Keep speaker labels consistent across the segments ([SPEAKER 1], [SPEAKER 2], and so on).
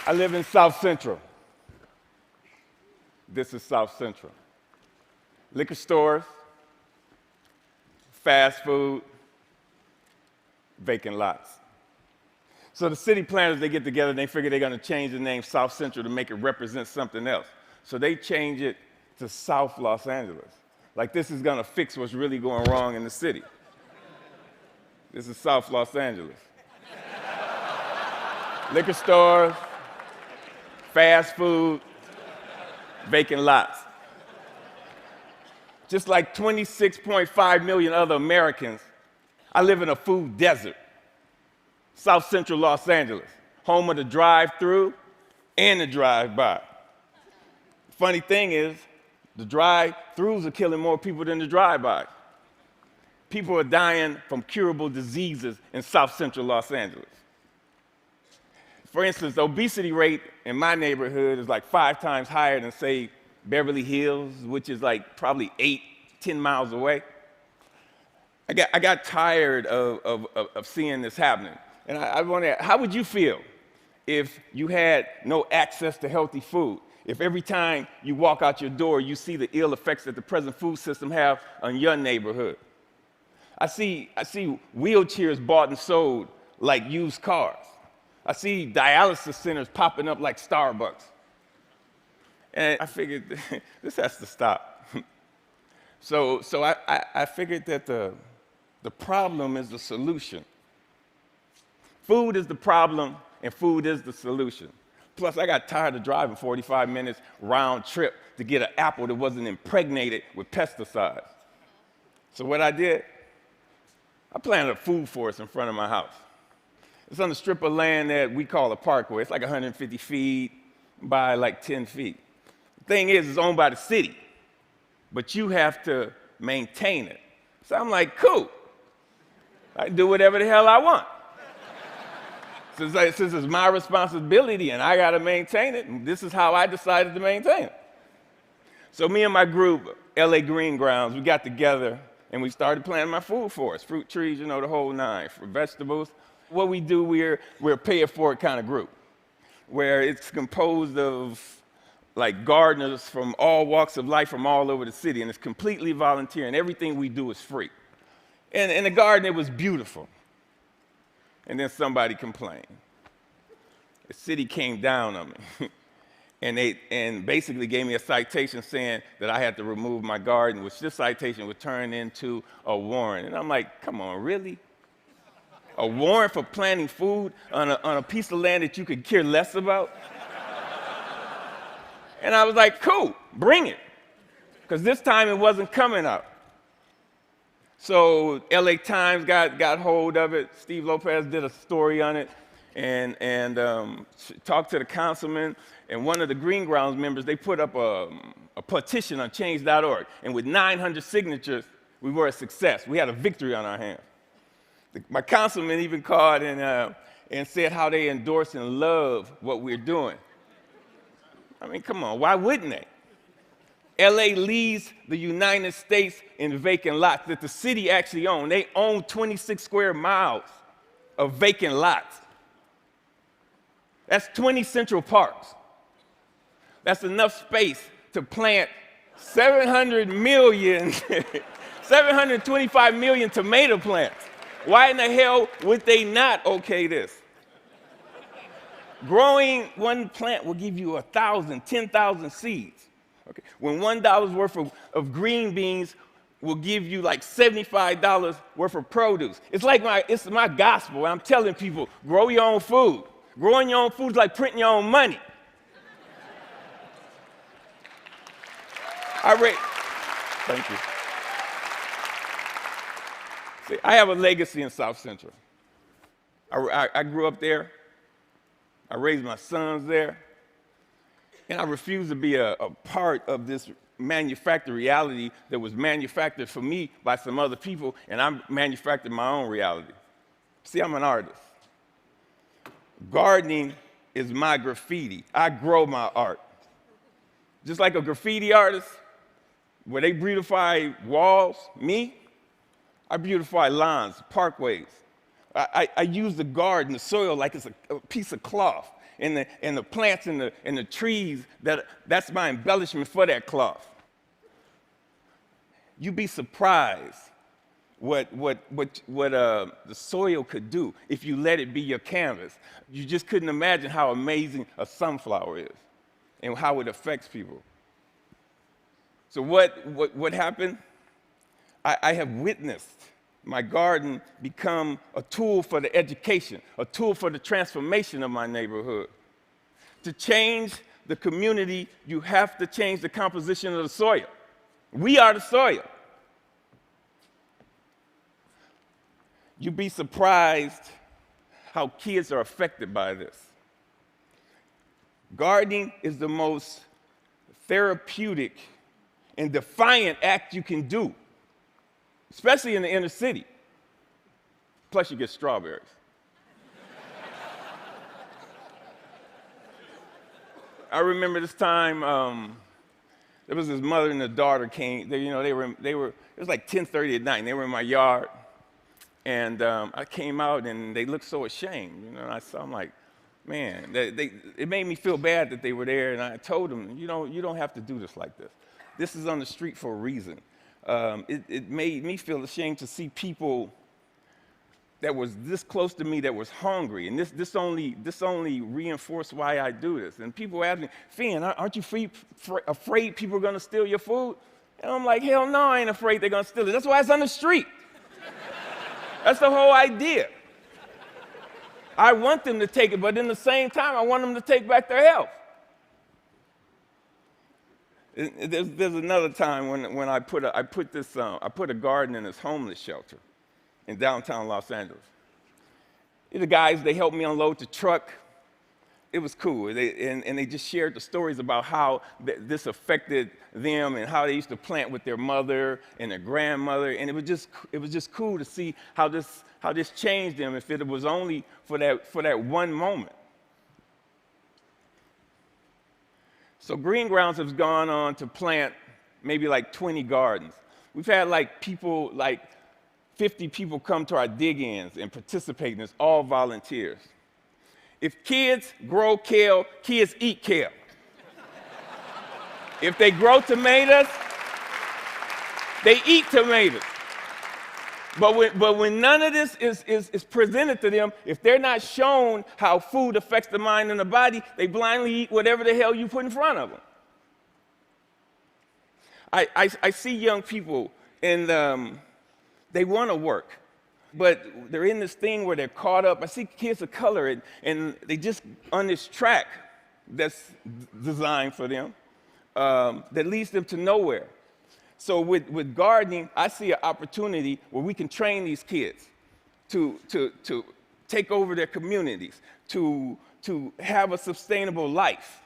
[SPEAKER 1] I live in South Central. This is South Central. Liquor stores, fast food, vacant lots. So the city planners, they get together and they figure they're going to change the name South Central to make it represent something else. So they change it to South Los Angeles. Like this is going to fix what's really going wrong in the city. This is South Los Angeles. Liquor stores, fast food, vacant lots. Just like 26.5 million other Americans, I live in a food desert. South Central Los Angeles, home of the drive-through and the drive-by. Funny thing is, the drive-throughs are killing more people than the drive-bys. People are dying from curable diseases in South Central Los Angeles. For instance, the obesity rate in my neighborhood is like 5 times higher than, say, Beverly Hills, which is like probably 10 miles away. I got tired of seeing this happening. And I wonder, how would you feel if you had no access to healthy food? If every time you walk out your door, you see the ill effects that the present food system have on your neighborhood? I see wheelchairs bought and sold like used cars. I see dialysis centers popping up like Starbucks. And I figured this has to stop. So I figured that the problem is the solution. Food is the problem, and food is the solution. Plus, I got tired of driving 45 minutes round trip to get an apple that wasn't impregnated with pesticides. So what I did, I planted a food forest in front of my house. It's on a strip of land that we call a parkway. It's like 150 feet by like 10 feet. The thing is, it's owned by the city, but you have to maintain it. So I'm like, cool. I can do whatever the hell I want. Since it's my responsibility and I got to maintain it, and this is how I decided to maintain it. So me and my group, LA Green Grounds, we got together and we started planting my food forest, fruit trees, the whole nine, for vegetables. What we do, we're a pay-it-forward kind of group, where it's composed of like gardeners from all walks of life from all over the city, and it's completely volunteer, and everything we do is free. And in the garden, it was beautiful. And then somebody complained. The city came down on me, and basically gave me a citation saying that I had to remove my garden, which this citation would turn into a warrant. And I'm like, come on, really? A warrant for planting food on a piece of land that you could care less about? And I was like, cool, bring it. Because this time it wasn't coming out. So LA Times got hold of it. Steve Lopez did a story on it and talked to the councilman. And one of the Green Grounds members, they put up a petition on change.org. And with 900 signatures, we were a success. We had a victory on our hands. My councilman even called and said how they endorse and love what we're doing. I mean, come on, why wouldn't they? LA leads the United States in vacant lots that the city actually owns. They own 26 square miles of vacant lots. That's 20 Central Parks. That's enough space to plant 725 million tomato plants. Why in the hell would they not okay this? Growing one plant will give you 1,000, 10,000 seeds. Okay. When $1 worth of green beans will give you like $75 worth of produce. It's my gospel. I'm telling people, grow your own food. Growing your own food is like printing your own money. Thank you. See, I have a legacy in South Central. I grew up there. I raised my sons there. And I refuse to be a part of this manufactured reality that was manufactured for me by some other people, and I manufactured my own reality. See, I'm an artist. Gardening is my graffiti. I grow my art. Just like a graffiti artist, where they beautify walls, me, I beautify lawns, parkways. I use the garden, the soil, like it's a piece of cloth. And the plants and the trees, that's my embellishment for that cloth. You'd be surprised what the soil could do if you let it be your canvas. You just couldn't imagine how amazing a sunflower is and how it affects people. So what happened? I have witnessed my garden become a tool for the education, a tool for the transformation of my neighborhood. To change the community, you have to change the composition of the soil. We are the soil. You'd be surprised how kids are affected by this. Gardening is the most therapeutic and defiant act you can do, especially in the inner city. Plus, you get strawberries. I remember this time, there was this mother and a daughter came. They were. It was like 10:30 at night, and they were in my yard. And I came out, and they looked so ashamed. I'm like, man, it made me feel bad that they were there. And I told them, you don't have to do this like this. This is on the street for a reason. It made me feel ashamed to see people that was this close to me that was hungry, and this only reinforced why I do this. And people ask me, Finn, aren't you afraid people are going to steal your food? And I'm like, hell no, I ain't afraid they're going to steal it. That's why it's on the street. That's the whole idea. I want them to take it, but in the same time, I want them to take back their health. There's another time when I put a garden in this homeless shelter in downtown Los Angeles. The guys, they helped me unload the truck. It was cool. They just shared the stories about how this affected them and how they used to plant with their mother and their grandmother. And it was just cool to see how this changed them if it was only for that one moment. So Green Grounds has gone on to plant maybe like 20 gardens. We've had like 50 people come to our dig-ins and participate, and it's all volunteers. If kids grow kale, kids eat kale. If they grow tomatoes, they eat tomatoes. But when none of this is presented to them, if they're not shown how food affects the mind and the body, they blindly eat whatever the hell you put in front of them. I see young people, and they want to work, but they're in this thing where they're caught up. I see kids of color, and they just on this track that's designed for them that leads them to nowhere. So with gardening, I see an opportunity where we can train these kids to take over their communities, to have a sustainable life.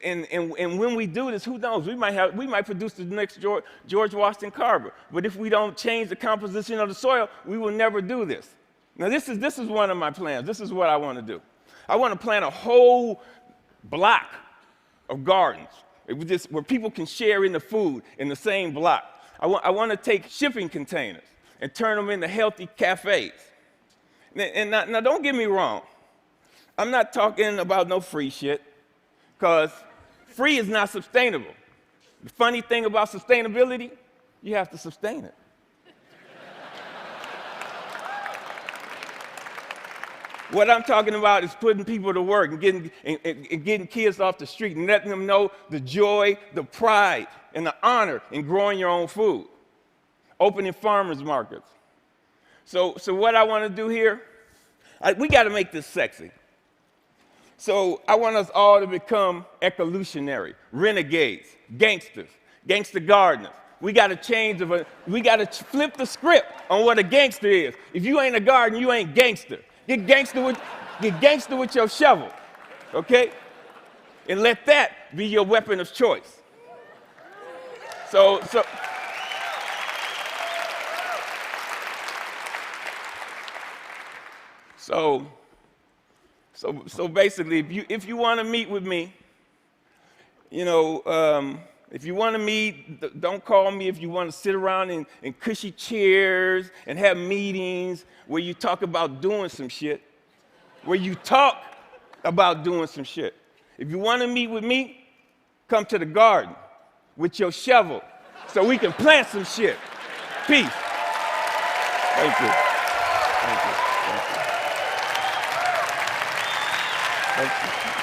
[SPEAKER 1] And when we do this, who knows? We might produce the next George Washington Carver. But if we don't change the composition of the soil, we will never do this. Now, this is one of my plans. This is what I want to do. I want to plant a whole block of gardens where people can share in the food in the same block. I want to take shipping containers and turn them into healthy cafes. And now don't get me wrong. I'm not talking about no free shit, because free is not sustainable. The funny thing about sustainability, you have to sustain it. What I'm talking about is putting people to work and getting kids off the street and letting them know the joy, the pride, and the honor in growing your own food. Opening farmers markets. So what I want to do here, we got to make this sexy. So I want us all to become ecolutionary, renegades, gangsters, gangster gardeners. We got to we got to flip the script on what a gangster is. If you ain't a gardener, you ain't gangster. Get gangster with your shovel, okay? And let that be your weapon of choice. So So basically, if you want to meet with me, if you want to meet, don't call me. If you want to sit around in cushy chairs and have meetings where you talk about doing some shit, where you talk about doing some shit. If you want to meet with me, come to the garden with your shovel so we can plant some shit. Peace. Thank you. Thank you. Thank you. Thank you.